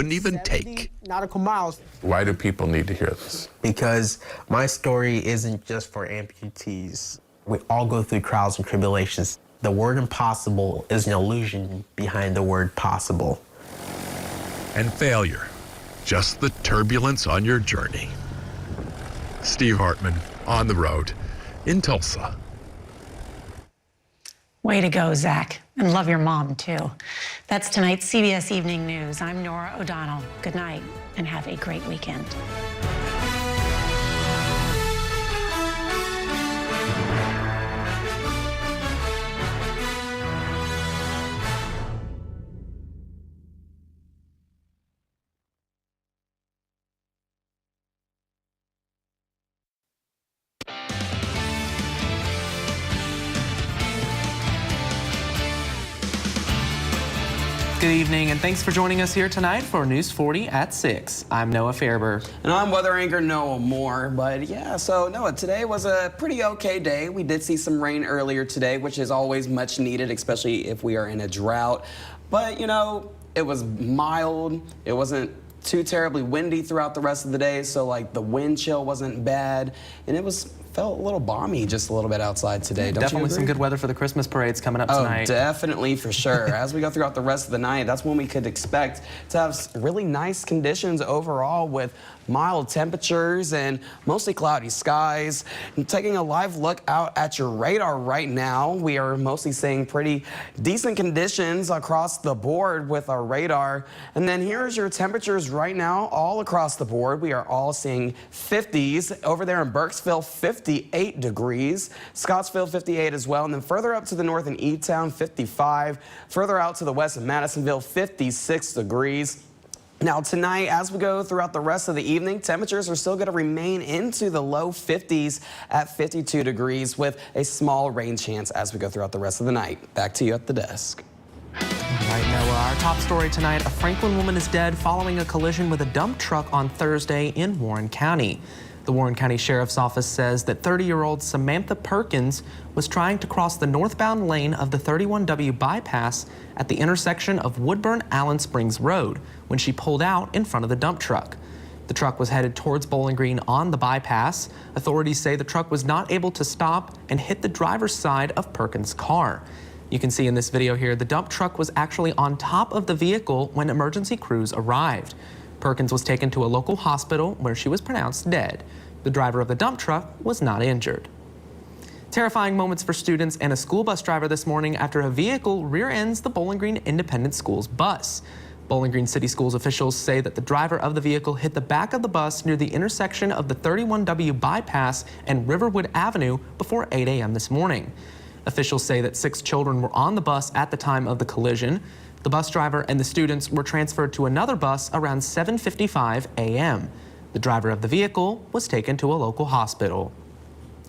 couldn't even take. Nautical miles. Why do people need to hear this? Because my story isn't just for amputees. We all go through trials and tribulations. The word impossible is an illusion behind the word possible. And failure, just the turbulence on your journey. Steve Hartman, on the road in Tulsa. Way to go, Zach. And love your mom, too. That's tonight's CBS Evening News. I'm Nora O'Donnell. Good night, and have a great weekend. Good evening, and thanks for joining us here tonight for News 40 at 6. I'm Noah Fairber. And I'm weather anchor Noah Moore. But yeah, so Noah, today was a pretty okay day. We did see some rain earlier today, which is always much needed, especially if we are in a drought. But, you know, it was mild. It wasn't too terribly windy throughout the rest of the day, so like the wind chill wasn't bad, and felt a little balmy just a little bit outside today. Don't Definitely you some good weather for the Christmas parades coming up tonight. Oh, definitely, for sure. As we go throughout the rest of the night, that's when we could expect to have really nice conditions overall with mild temperatures and mostly cloudy skies. And taking a live look out at your radar right now, we are mostly seeing pretty decent conditions across the board with our radar. And then here's your temperatures right now all across the board. We are all seeing 50s. Over there in Burkesville, 58 degrees. Scottsville, 58 as well. And then further up to the north in E-Town, 55. Further out to the west in Madisonville, 56 degrees. Now tonight, as we go throughout the rest of the evening, temperatures are still going to remain into the low 50s at 52 degrees with a small rain chance as we go throughout the rest of the night. Back to you at the desk. All right, Noah, our top story tonight, a Franklin woman is dead following a collision with a dump truck on Thursday in Warren County. The Warren County Sheriff's Office says that 30-year-old Samantha Perkins was trying to cross the northbound lane of the 31W bypass at the intersection of Woodburn-Allen Springs Road when she pulled out in front of the dump truck. The truck was headed towards Bowling Green on the bypass. Authorities say the truck was not able to stop and hit the driver's side of Perkins' car. You can see in this video here, the dump truck was actually on top of the vehicle when emergency crews arrived. Perkins was taken to a local hospital where she was pronounced dead. The driver of the dump truck was not injured. Terrifying moments for students and a school bus driver this morning after a vehicle rear-ends the Bowling Green Independent Schools bus. Bowling Green City Schools officials say that the driver of the vehicle hit the back of the bus near the intersection of the 31W bypass and Riverwood Avenue before 8 a.m. this morning. Officials say that 6 children were on the bus at the time of the collision. The bus driver and the students were transferred to another bus around 7:55 a.m. The driver of the vehicle was taken to a local hospital.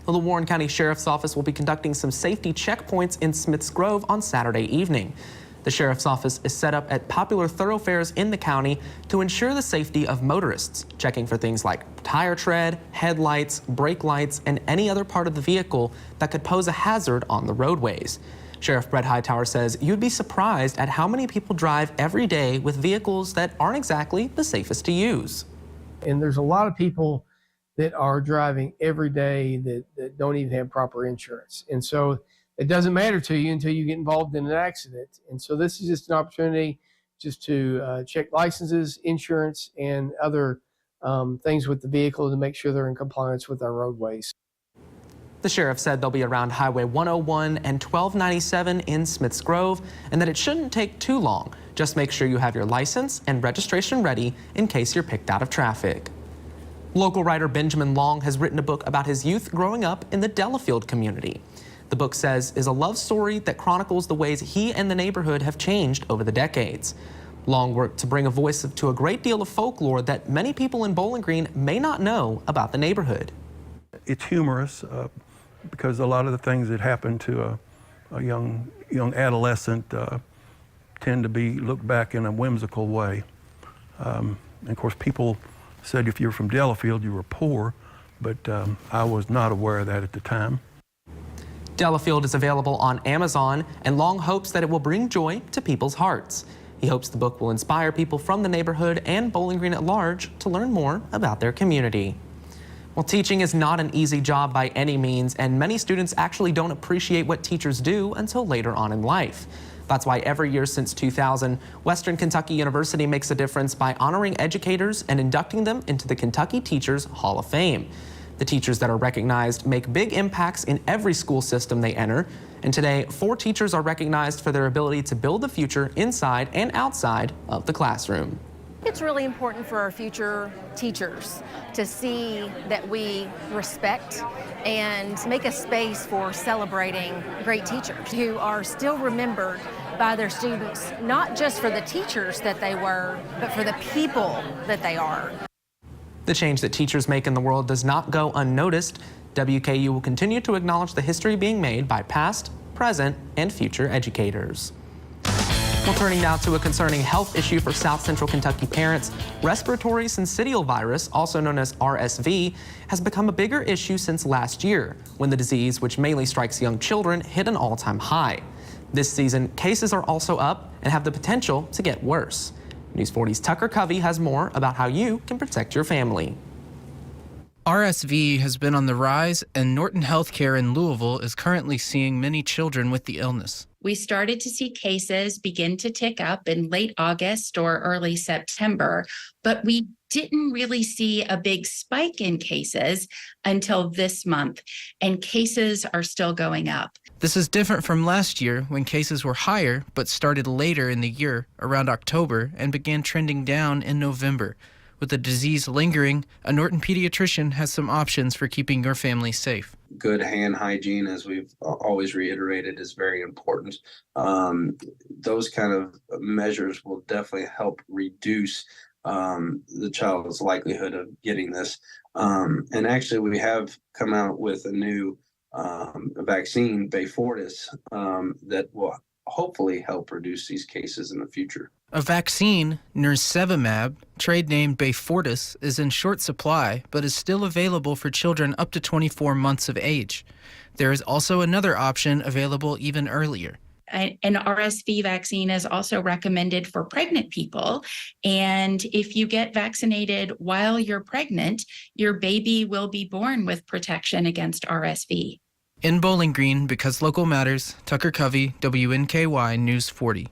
Well, the Warren County Sheriff's Office will be conducting some safety checkpoints in Smiths Grove on Saturday evening. The Sheriff's Office is set up at popular thoroughfares in the county to ensure the safety of motorists, checking for things like tire tread, headlights, brake lights, and any other part of the vehicle that could pose a hazard on the roadways. Sheriff Brett Hightower says you'd be surprised at how many people drive every day with vehicles that aren't exactly the safest to use. And there's a lot of people that are driving every day that don't even have proper insurance. And so it doesn't matter to you until you get involved in an accident. And so this is just an opportunity just to check licenses, insurance, and other things with the vehicle to make sure they're in compliance with our roadways. The sheriff said they'll be around Highway 101 and 1297 in Smiths Grove, and that it shouldn't take too long. Just make sure you have your license and registration ready in case you're picked out of traffic. Local writer Benjamin Long has written a book about his youth growing up in the Delafield community. The book says is a love story that chronicles the ways he and the neighborhood have changed over the decades. Long worked to bring a voice to a great deal of folklore that many people in Bowling Green may not know about the neighborhood. It's humorous because a lot of the things that happen to a young adolescent tend to be looked back in a whimsical way. And of course, people said if you're from Delafield, you were poor, but I was not aware of that at the time. Delafield is available on Amazon, and Long hopes that it will bring joy to people's hearts. He hopes the book will inspire people from the neighborhood and Bowling Green at large to learn more about their community. Well, teaching is not an easy job by any means, and many students actually don't appreciate what teachers do until later on in life. That's why every year since 2000, Western Kentucky University makes a difference by honoring educators and inducting them into the Kentucky Teachers Hall of Fame. The teachers that are recognized make big impacts in every school system they enter, and today 4 teachers are recognized for their ability to build the future inside and outside of the classroom. It's really important for our future teachers to see that we respect and make a space for celebrating great teachers who are still remembered by their students, not just for the teachers that they were, but for the people that they are. The change that teachers make in the world does not go unnoticed. WKU will continue to acknowledge the history being made by past, present, and future educators. Well, turning now to a concerning health issue for South Central Kentucky parents, respiratory syncytial virus, also known as RSV, has become a bigger issue since last year, when the disease, which mainly strikes young children, hit an all-time high. This season, cases are also up and have the potential to get worse. News 40's Tucker Covey has more about how you can protect your family. RSV has been on the rise, and Norton Healthcare in Louisville is currently seeing many children with the illness. We started to see cases begin to tick up in late August or early September, but we didn't really see a big spike in cases until this month, and cases are still going up. This is different from last year when cases were higher but started later in the year, around October, and began trending down in November. With the disease lingering, a Norton pediatrician has some options for keeping your family safe. Good hand hygiene, as we've always reiterated, is very important. Those kind of measures will definitely help reduce the child's likelihood of getting this. And actually, we have come out with a new vaccine, Beyfortus, that will hopefully help reduce these cases in the future. A vaccine, nirsevimab, trade name Beyfortus, is in short supply but is still available for children up to 24 months of age. There is also another option available even earlier. An RSV vaccine is also recommended for pregnant people. And if you get vaccinated while you're pregnant, your baby will be born with protection against RSV. In Bowling Green, because local matters, Tucker Covey, WNKY News 40.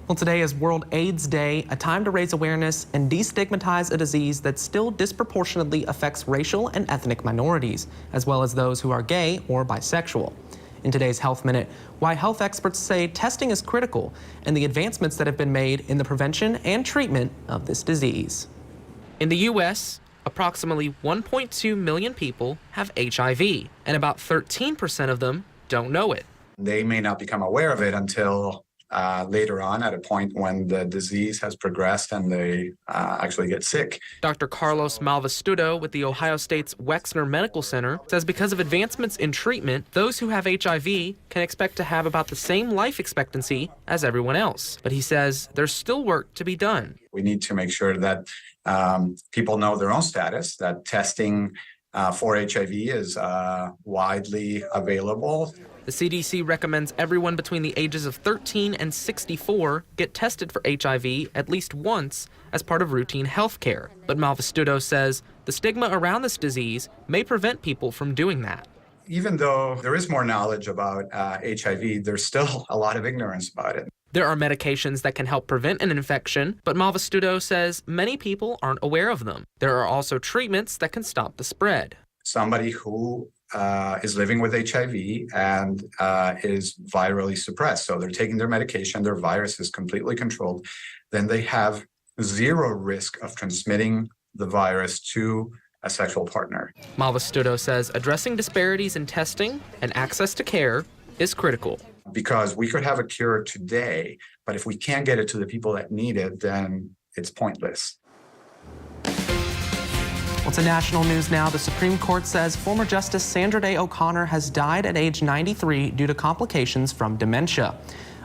Well, today is World AIDS Day, a time to raise awareness and destigmatize a disease that still disproportionately affects racial and ethnic minorities, as well as those who are gay or bisexual. In today's Health Minute, why health experts say testing is critical and the advancements that have been made in the prevention and treatment of this disease. In the U.S., approximately 1.2 million people have HIV, and about 13% of them don't know it. They may not become aware of it until later on, at a point when the disease has progressed and they actually get sick. Dr. Carlos Malvestuto with the Ohio State's Wexner Medical Center says because of advancements in treatment, those who have HIV can expect to have about the same life expectancy as everyone else. But he says there's still work to be done. We need to make sure that people know their own status, that testing for HIV is widely available. The CDC recommends everyone between the ages of 13 and 64 get tested for HIV at least once as part of routine health care. But Malvestuto says the stigma around this disease may prevent people from doing that. Even though there is more knowledge about HIV, there's still a lot of ignorance about it. There are medications that can help prevent an infection, but Malvestuto says many people aren't aware of them. There are also treatments that can stop the spread. Somebody who is living with HIV and is virally suppressed, so they're taking their medication, their virus is completely controlled, then they have zero risk of transmitting the virus to a sexual partner. Malvestuto says addressing disparities in testing and access to care is critical. Because we could have a cure today, but if we can't get it to the people that need it, then it's pointless. Well, to national news now. The Supreme Court says former Justice Sandra Day O'Connor has died at age 93 due to complications from dementia.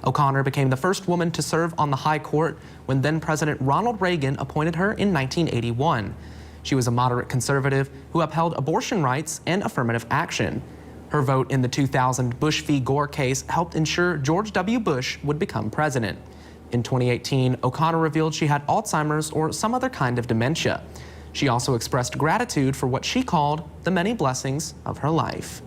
O'Connor became the first woman to serve on the High Court when then-President Ronald Reagan appointed her in 1981. She was a moderate conservative who upheld abortion rights and affirmative action. Her vote in the 2000 Bush v. Gore case helped ensure George W. Bush would become president. In 2018, O'Connor revealed she had Alzheimer's or some other kind of dementia. She also expressed gratitude for what she called the many blessings of her life.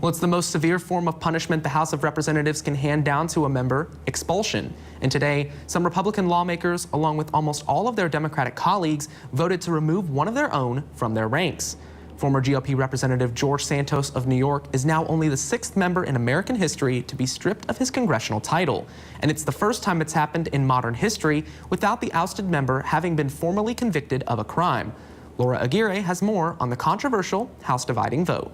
Well, it's the most severe form of punishment the House of Representatives can hand down to a member, expulsion. And today, some Republican lawmakers, along with almost all of their Democratic colleagues, voted to remove one of their own from their ranks. Former GOP Representative George Santos of New York is now only the 6th member in American history to be stripped of his congressional title. And it's the first time it's happened in modern history without the ousted member having been formally convicted of a crime. Laura Aguirre has more on the controversial House dividing vote.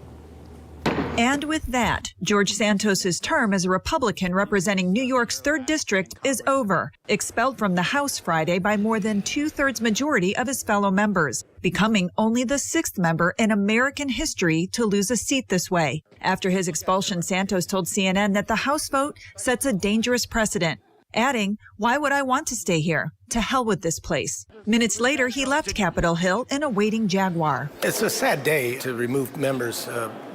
And with that, George Santos's term as a Republican representing New York's 3rd District is over, expelled from the House Friday by more than 2/3 majority of his fellow members, becoming only the 6th member in American history to lose a seat this way. After his expulsion, Santos told CNN that the House vote sets a dangerous precedent, adding, "Why would I want to stay here? To hell with this place." Minutes later, he left Capitol Hill in a waiting Jaguar. It's a sad day to remove members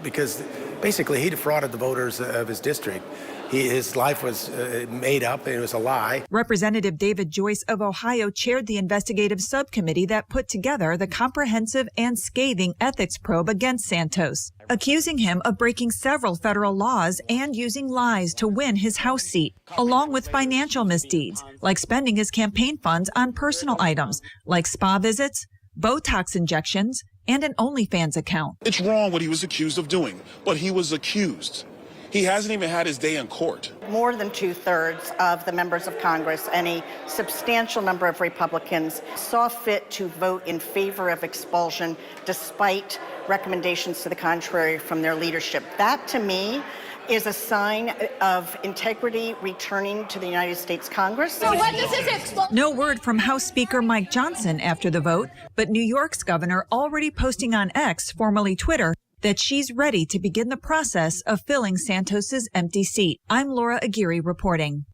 because basically he defrauded the voters of his district. His life was made up. It was a lie. Representative David Joyce of Ohio chaired the investigative subcommittee that put together the comprehensive and scathing ethics probe against Santos, accusing him of breaking several federal laws and using lies to win his House seat, along with financial misdeeds, like spending his campaign funds on personal items, like spa visits, Botox injections, and an OnlyFans account. It's wrong what he was accused of doing, but he was accused. He hasn't even had his day in court. More than 2/3 of the members of Congress and a substantial number of Republicans saw fit to vote in favor of expulsion despite recommendations to the contrary from their leadership. That, to me, is a sign of integrity returning to the United States Congress. So what does this expulsion? No word from House Speaker Mike Johnson after the vote, but New York's governor already posting on X, formerly Twitter, that she's ready to begin the process of filling Santos's empty seat. I'm Laura Aguirre reporting.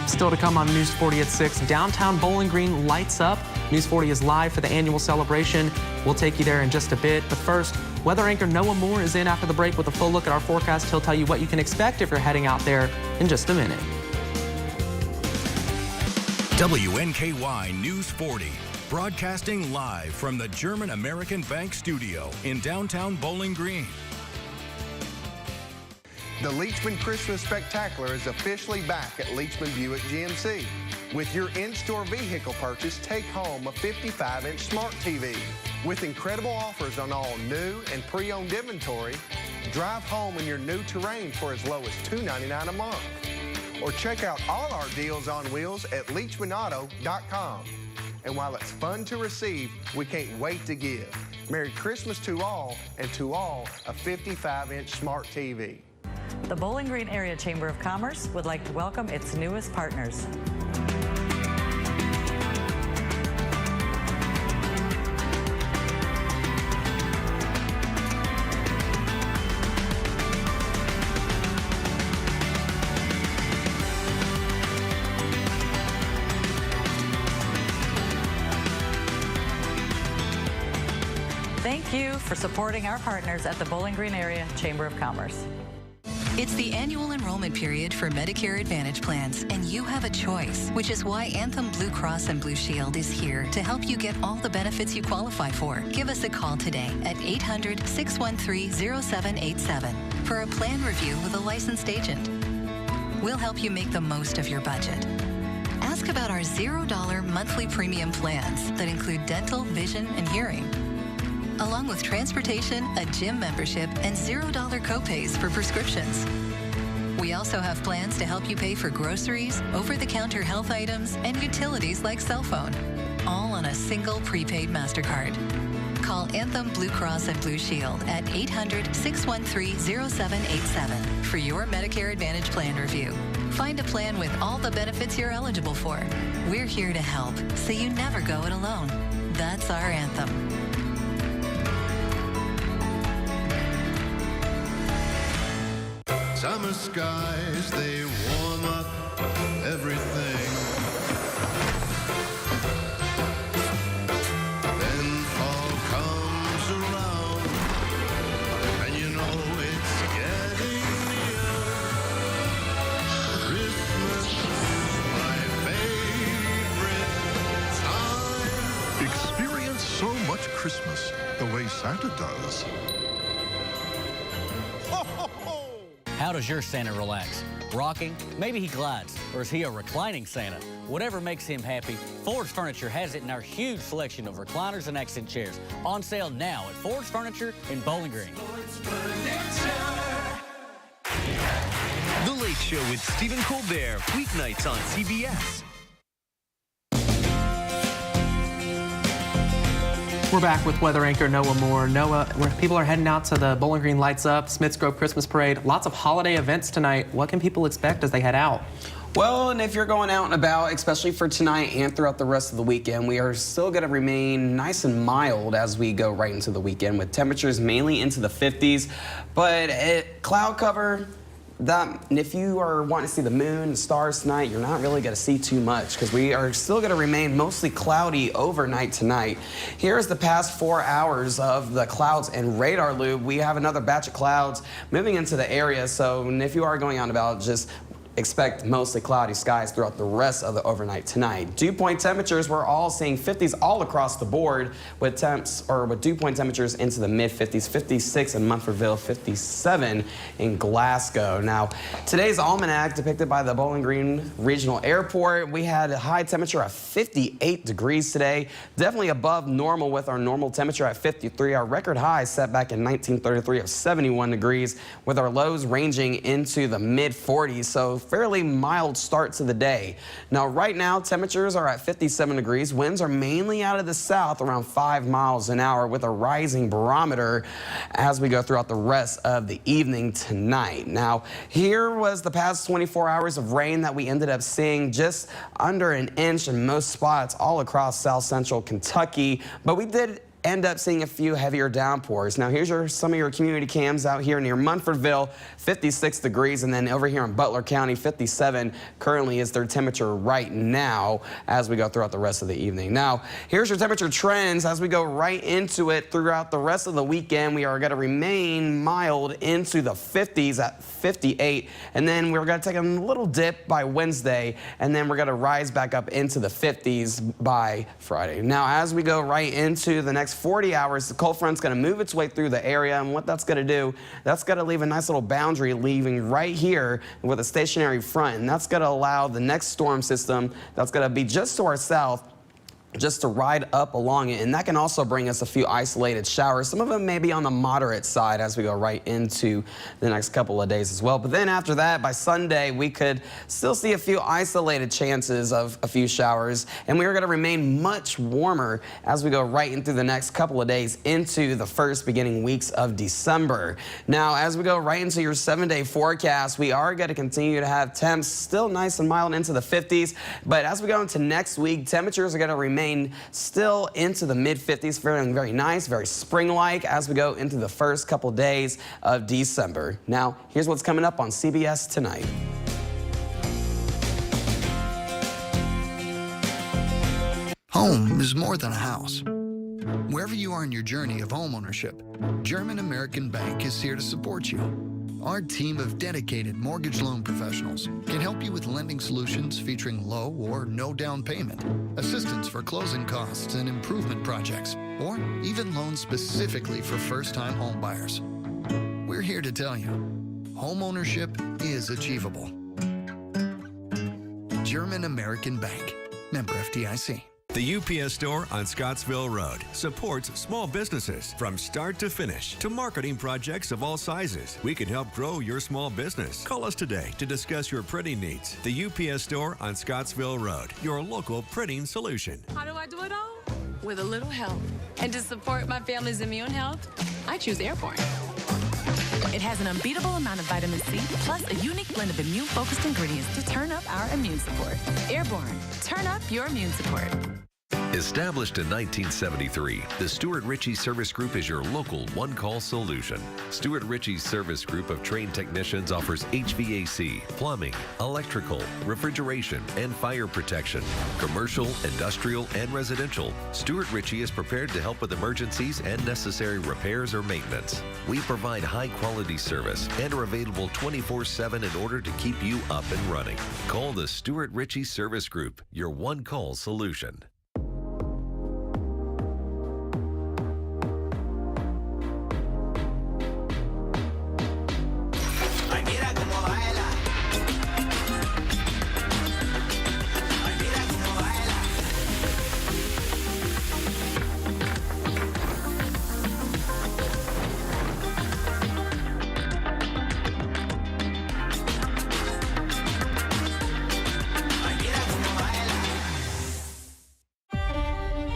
Still to come on News 40 at 6, downtown Bowling Green lights up. News 40 is live for the annual celebration. We'll take you there in just a bit. But first, weather anchor Noah Moore is in after the break with a full look at our forecast. He'll tell you what you can expect if you're heading out there in just a minute. WNKY News 40. Broadcasting live from the German American Bank studio in downtown Bowling Green. The Leachman Christmas Spectacular is officially back at Leachman Buick GMC. With your in-store vehicle purchase, take home a 55-inch smart TV. With incredible offers on all new and pre-owned inventory, drive home in your new Terrain for as low as $299 a month. Or check out all our deals on wheels at LeachmanAuto.com. And while it's fun to receive, we can't wait to give. Merry Christmas to all, and to all, a 55-inch smart TV. The Bowling Green Area Chamber of Commerce would like to welcome its newest partners. Thank you for supporting our partners at the Bowling Green Area Chamber of Commerce. It's the annual enrollment period for Medicare Advantage plans, and you have a choice, which is why Anthem Blue Cross and Blue Shield is here to help you get all the benefits you qualify for. Give us a call today at 800-613-0787 for a plan review with a licensed agent. We'll help you make the most of your budget. Ask about our $0 monthly premium plans that include dental, vision, and hearing, along with transportation, a gym membership, and $0 copays for prescriptions. We also have plans to help you pay for groceries, over-the-counter health items, and utilities like cell phone, all on a single prepaid MasterCard. Call Anthem Blue Cross and Blue Shield at 800-613-0787 for your Medicare Advantage plan review. Find a plan with all the benefits you're eligible for. We're here to help, so you never go it alone. That's our Anthem. Summer skies, they warm up everything. Then fall comes around, and you know it's getting near. Christmas is much Christmas the way Santa does. How does your Santa relax? Rocking? Maybe he glides. Or is he a reclining Santa? Whatever makes him happy, Ford's Furniture has it in our huge selection of recliners and accent chairs. On sale now at Ford's Furniture in Bowling Green. The Late Show with Stephen Colbert, weeknights on CBS. We're back with weather anchor Noah Moore. Noah, where people are heading out to the Bowling Green Lights Up, Smiths Grove Christmas Parade, lots of holiday events tonight. What can people expect as they head out? Well, and if you're going out and about, especially for tonight and throughout the rest of the weekend, we are still going to remain nice and mild as we go right into the weekend with temperatures mainly into the 50s. But cloud cover, if you are wanting to see the moon and stars tonight, you're not really going to see too much because we are still going to remain mostly cloudy overnight tonight. Here's the past 4 hours of the clouds and radar loop. We have another batch of clouds moving into the area, so if you are going out and about, just expect mostly cloudy skies throughout the rest of the overnight tonight. Dew point temperatures, we're all seeing 50s all across the board with dew point temperatures into the mid-50s, 56 in Munfordville, 57 in Glasgow. Now, today's almanac depicted by the Bowling Green Regional Airport, we had a high temperature of 58 degrees today, definitely above normal with our normal temperature at 53. Our record high set back in 1933 of 71 degrees with our lows ranging into the mid-40s. So fairly mild start to the day. Now right now temperatures are at 57 degrees. Winds are mainly out of the south around 5 miles an hour with a rising barometer as we go throughout the rest of the evening tonight. Now here was the past 24 hours of rain that we ended up seeing, just under an inch in most spots all across south central Kentucky, but we did end up seeing a few heavier downpours. Now here's some of your community cams out here near Munfordville, 56 degrees, and then over here in Butler County, 57 currently is their temperature right now as we go throughout the rest of the evening. Now here's your temperature trends as we go right into it throughout the rest of the weekend. We are going to remain mild into the 50s at 58, and then we're going to take a little dip by Wednesday, and then we're going to rise back up into the 50s by Friday. Now as we go right into the next 40 hours, the cold front's going to move its way through the area, and what that's going to do, that's going to leave a nice little boundary leaving right here with a stationary front, and that's going to allow the next storm system that's going to be just to our south just to ride up along it, and that can also bring us a few isolated showers. Some of them may be on the moderate side as we go right into the next couple of days as well. But then after that, by Sunday, we could still see a few isolated chances of a few showers, and we are going to remain much warmer as we go right into the next couple of days into the first beginning weeks of December. Now, as we go right into your 7-day forecast, we are going to continue to have temps still nice and mild into the 50s, but as we go into next week, temperatures are going to remain still into the mid-50s, feeling very nice, very spring-like as we go into the first couple days of December. Now, here's what's coming up on CBS tonight. Home is more than a house. Wherever you are in your journey of homeownership, German American Bank is here to support you. Our team of dedicated mortgage loan professionals can help you with lending solutions featuring low or no down payment, assistance for closing costs and improvement projects, or even loans specifically for first-time home buyers. We're here to tell you, homeownership is achievable. German American Bank, member FDIC. The UPS store on Scottsville Road supports small businesses from start to finish to marketing projects of all sizes. We can help grow your small business. Call us today to discuss your printing needs. The UPS store on Scottsville Road, your local printing solution. How do I do it all? With a little help. And to support my family's immune health, I choose Airborne. It has an unbeatable amount of vitamin C, plus a unique blend of immune-focused ingredients to turn up our immune support. Airborne, turn up your immune support. Established in 1973, the Stuart Ritchie Service Group is your local one-call solution. Stuart Ritchie's service group of trained technicians offers HVAC, plumbing, electrical, refrigeration, and fire protection. Commercial, industrial, and residential, Stuart Ritchie is prepared to help with emergencies and necessary repairs or maintenance. We provide high-quality service and are available 24/7 in order to keep you up and running. Call the Stuart Ritchie Service Group, your one-call solution.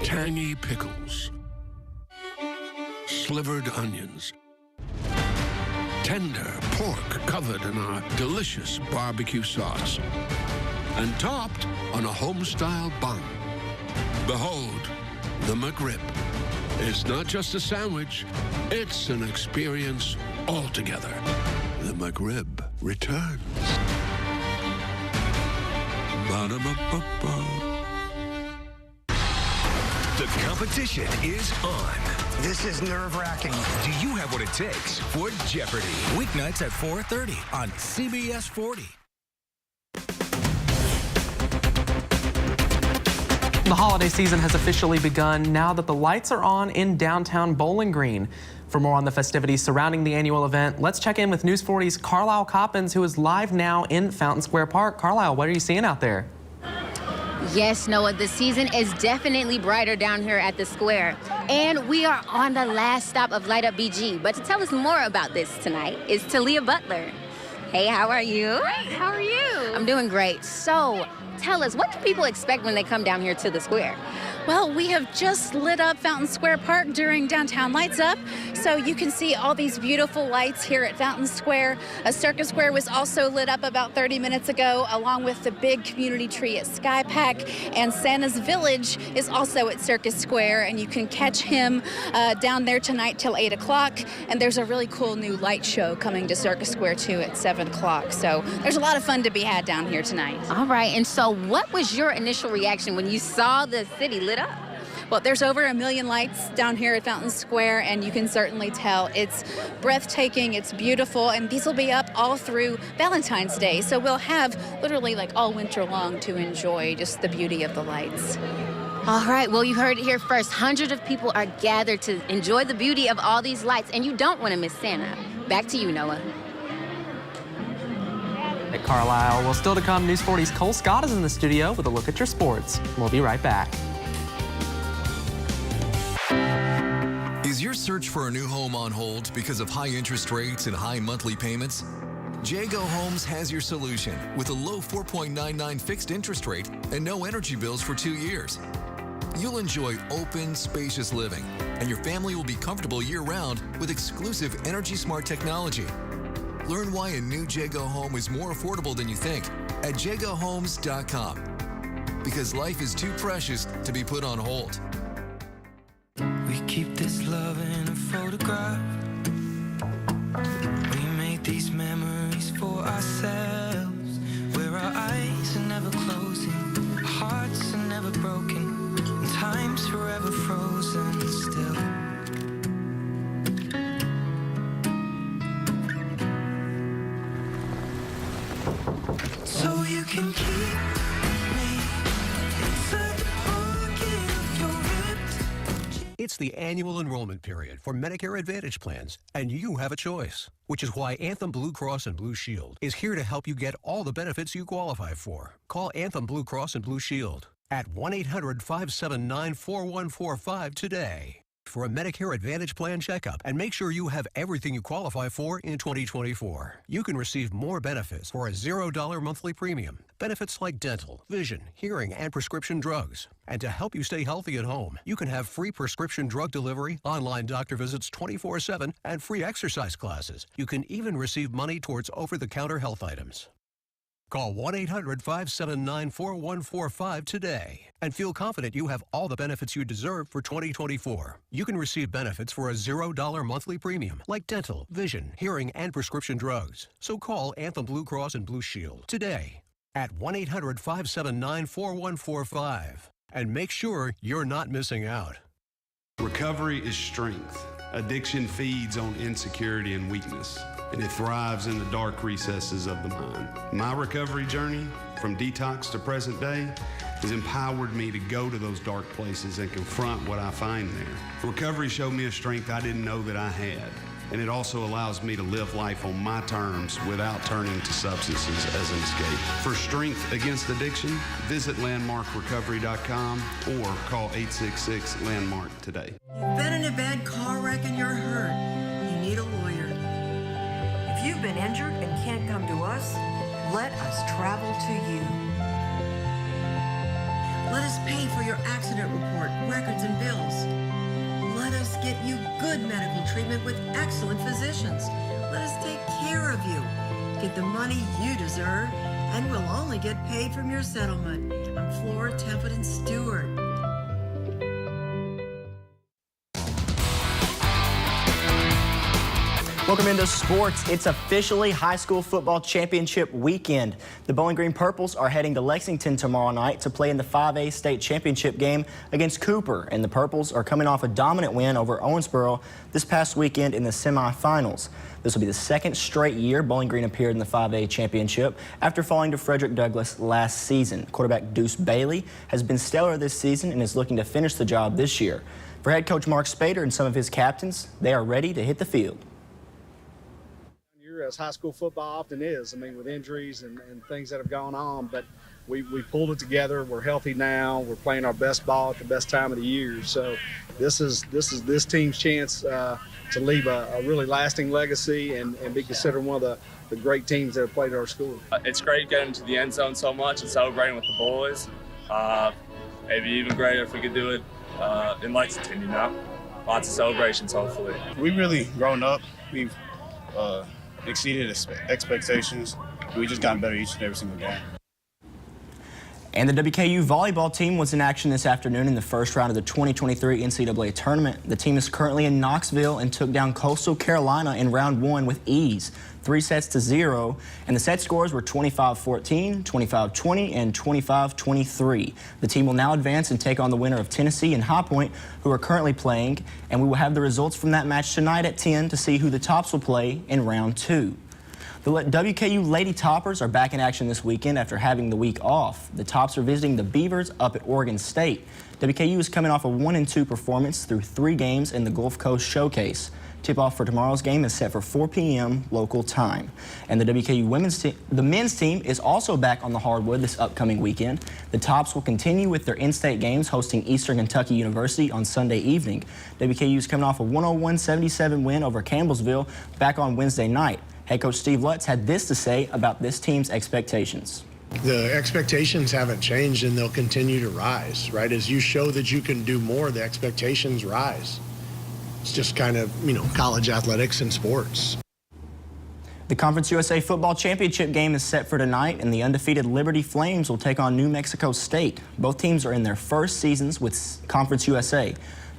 tangy pickles, slivered onions, tender pork covered in our delicious barbecue sauce, and topped on a home-style bun. Behold, the McRib. It's not just a sandwich, it's an experience altogether. The McRib returns. Ba-da-ba-ba-ba. The competition is on. This is nerve-wracking. Do you have what it takes for Jeopardy? Weeknights at 4:30 on CBS 40. The holiday season has officially begun now that the lights are on in downtown Bowling Green. For more on the festivities surrounding the annual event, let's check in with News 40's Carlisle Coppins, who is live now in Fountain Square Park. Carlisle, what are you seeing out there? Yes, Noah, the season is definitely brighter down here at the square. And we are on the last stop of Light Up BG. But to tell us more about this tonight is Talia Butler. Hey, how are you? Great, how are you? I'm doing great. So, tell us, what do people expect when they come down here to the square? Well, we have just lit up Fountain Square Park during Downtown Lights Up, so you can see all these beautiful lights here at Fountain Square. Circus Square was also lit up about 30 minutes ago, along with the big community tree at Sky Pack, and Santa's Village is also at Circus Square, and you can catch him down there tonight till 8 o'clock, and there's a really cool new light show coming to Circus Square too at 7 o'clock, so there's a lot of fun to be had down here tonight. All right, and so what was your initial reaction when you saw the city lit up? Well, there's over 1 million lights down here at Fountain Square, and you can certainly tell it's breathtaking, it's beautiful, and these will be up all through Valentine's Day. So we'll have literally like all winter long to enjoy just the beauty of the lights. All right, well, you heard it here first. Hundreds of people are gathered to enjoy the beauty of all these lights, and you don't want to miss Santa. Back to you, Noah. At Carlisle, well, still to come, News 40's Cole Scott is in the studio with a look at your sports. We'll be right back. Is your search for a new home on hold because of high interest rates and high monthly payments? Jago Homes has your solution with a low 4.99 fixed interest rate and no energy bills for 2 years. You'll enjoy open, spacious living, and your family will be comfortable year-round with exclusive Energy Smart technology. Learn why a new Jago home is more affordable than you think at jagohomes.com. Because life is too precious to be put on hold. We keep this love in a photograph. We made these memories for ourselves, where our eyes are never closing, our hearts are never broken, and time's forever frozen still. So you can keep me inside the pocket of your ripped. It's the annual enrollment period for Medicare Advantage plans, and you have a choice, which is why Anthem Blue Cross and Blue Shield is here to help you get all the benefits you qualify for. Call Anthem Blue Cross and Blue Shield at 1-800-579-4145 today for a Medicare Advantage plan checkup and make sure you have everything you qualify for in 2024. You can receive more benefits for a $0 monthly premium. Benefits like dental, vision, hearing, and prescription drugs. And to help you stay healthy at home, you can have free prescription drug delivery, online doctor visits 24/7, and free exercise classes. You can even receive money towards over-the-counter health items. Call 1-800-579-4145 today and feel confident you have all the benefits you deserve for 2024. You can receive benefits for a $0 monthly premium like dental, vision, hearing, and prescription drugs. So call Anthem Blue Cross and Blue Shield today at 1-800-579-4145 and make sure you're not missing out. Recovery is strength. Addiction feeds on insecurity and weakness, and it thrives in the dark recesses of the mind. My recovery journey, from detox to present day, has empowered me to go to those dark places and confront what I find there. Recovery showed me a strength I didn't know that I had, and it also allows me to live life on my terms without turning to substances as an escape. For strength against addiction, visit landmarkrecovery.com or call 866-LANDMARK today. You've been in a bad car wreck and you're hurt. You need a lawyer. If you've been injured and can't come to us, let us travel to you. Let us pay for your accident report, records medical treatment with excellent physicians. Let us take care of you. Get the money you deserve, and we'll only get paid from your settlement. I'm Flora Templeton Stewart. Welcome into sports. It's officially high school football championship weekend. The Bowling Green Purples are heading to Lexington tomorrow night to play in the 5A state championship game against Cooper. And the Purples are coming off a dominant win over Owensboro this past weekend in the semifinals. This will be the second straight year Bowling Green appeared in the 5A championship after falling to Frederick Douglass last season. Quarterback Deuce Bailey has been stellar this season and is looking to finish the job this year. For head coach Mark Spader and some of his captains, they are ready to hit the field. As high school football often is, I mean, with injuries and things that have gone on, but we pulled it together. We're healthy now. We're playing our best ball at the best time of the year. So this is this team's chance to leave a really lasting legacy and be considered one of the great teams that have played at our school. It's great getting to the end zone so much and celebrating with the boys. Maybe even greater if we could do it in Lexington, you know? Lots of celebrations, hopefully. We've really grown up. We've exceeded expectations. We just gotten better each and every single game. And the WKU volleyball team was in action this afternoon in the first round of the 2023 NCAA tournament. The team is currently in Knoxville and took down Coastal Carolina in round 1 with ease, 3-0, and the set scores were 25-14, 25-20, and 25-23. The team will now advance and take on the winner of Tennessee and High Point, who are currently playing, and we will have the results from that match tonight at 10 to see who the tops will play in round 2. The WKU Lady Toppers are back in action this weekend after having the week off. The Tops are visiting the Beavers up at Oregon State. WKU is coming off a 1-2 performance through 3 games in the Gulf Coast Showcase. Tip-off for tomorrow's game is set for 4 p.m. local time. And the WKU men's team is also back on the hardwood this upcoming weekend. The Tops will continue with their in-state games, hosting Eastern Kentucky University on Sunday evening. WKU is coming off a 101-77 win over Campbellsville back on Wednesday night. Head coach Steve Lutz had this to say about this team's expectations. The expectations haven't changed, and they'll continue to rise, right? As you show that you can do more, the expectations rise. It's just kind of, college athletics and sports. The Conference USA Football Championship game is set for tonight, and the undefeated Liberty Flames will take on New Mexico State. Both teams are in their first seasons with Conference USA.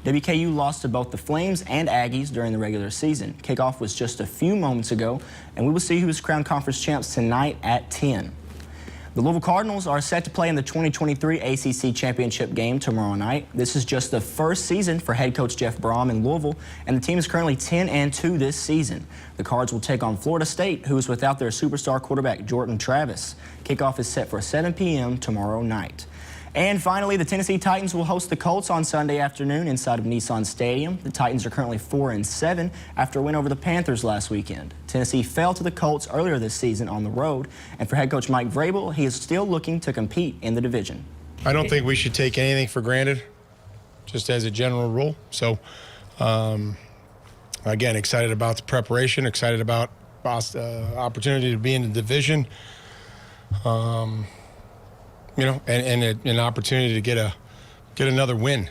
WKU lost to both the Flames and Aggies during the regular season. Kickoff was just a few moments ago, and we will see who is crowned conference champs tonight at 10. The Louisville Cardinals are set to play in the 2023 ACC Championship game tomorrow night. This is just the first season for head coach Jeff Brom in Louisville, and the team is currently 10-2 this season. The Cards will take on Florida State, who is without their superstar quarterback Jordan Travis. Kickoff is set for 7 p.m. tomorrow night. And finally, the Tennessee Titans will host the Colts on Sunday afternoon inside of Nissan Stadium. The Titans are currently 4-7 after a win over the Panthers last weekend. Tennessee fell to the Colts earlier this season on the road, and for head coach Mike Vrabel, he is still looking to compete in the division. I don't think we should take anything for granted, just as a general rule. So, again, excited about the preparation, excited about opportunity to be in the division. And an opportunity to get another win.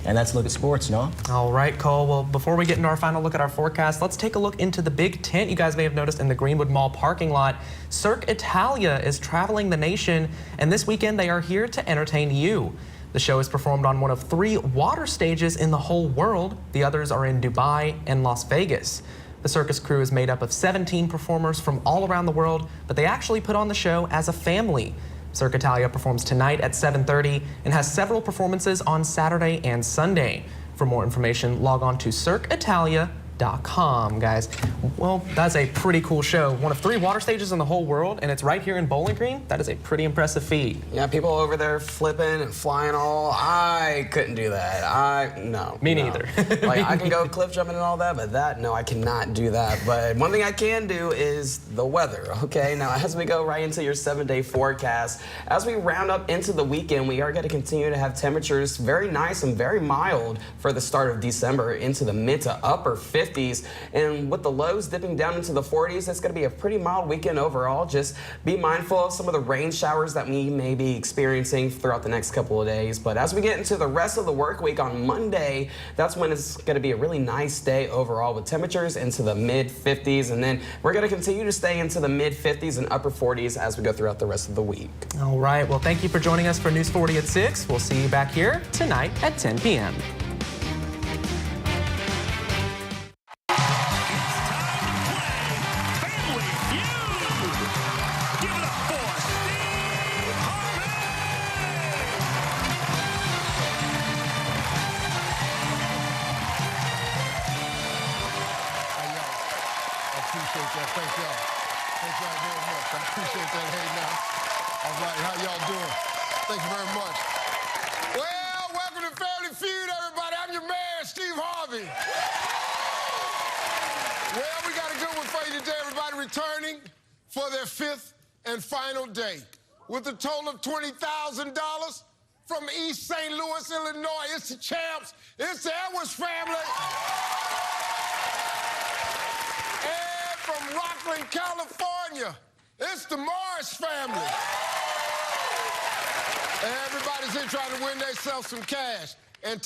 And that's a look at sports, Noah. All right, Cole. Well, before we get into our final look at our forecast, let's take a look into the big tent you guys may have noticed in the Greenwood Mall parking lot. Cirque Italia is traveling the nation, and this weekend they are here to entertain you. The show is performed on one of 3 water stages in the whole world. The others are in Dubai and Las Vegas. The circus crew is made up of 17 performers from all around the world, but they actually put on the show as a family. Cirque Italia performs tonight at 7:30 and has several performances on Saturday and Sunday. For more information, log on to cirqueitalia.com, guys. Well, that's a pretty cool show. One of 3 water stages in the whole world, and it's right here in Bowling Green. That is a pretty impressive feat. Yeah, people over there flipping and flying all. I couldn't do that. No. Me neither. Like, I can go cliff jumping and all that, but no, I cannot do that. But one thing I can do is the weather, okay? Now, as we go right into your 7-day forecast, as we round up into the weekend, we are going to continue to have temperatures very nice and very mild for the start of December into the mid to upper 50s. 50s. And with the lows dipping down into the 40s, it's going to be a pretty mild weekend overall. Just be mindful of some of the rain showers that we may be experiencing throughout the next couple of days. But as we get into the rest of the work week on Monday, that's when it's going to be a really nice day overall with temperatures into the mid 50s. And then we're going to continue to stay into the mid 50s and upper 40s as we go throughout the rest of the week. All right. Well, thank you for joining us for News 40 at 6. We'll see you back here tonight at 10 p.m. Thank y'all. Thank y'all very much. I appreciate that. Hey, now. All right, how y'all doing? Thank you very much. Well, welcome to Family Feud, everybody. I'm your man, Steve Harvey. Well, we got a good one for you today, everybody, returning for their 5th and final day. With a total of $20,000 from East St. Louis, Illinois. It's the champs. It's the Edwards family. From Rockland, California, it's the Morris family. Everybody's here trying to win themselves some cash.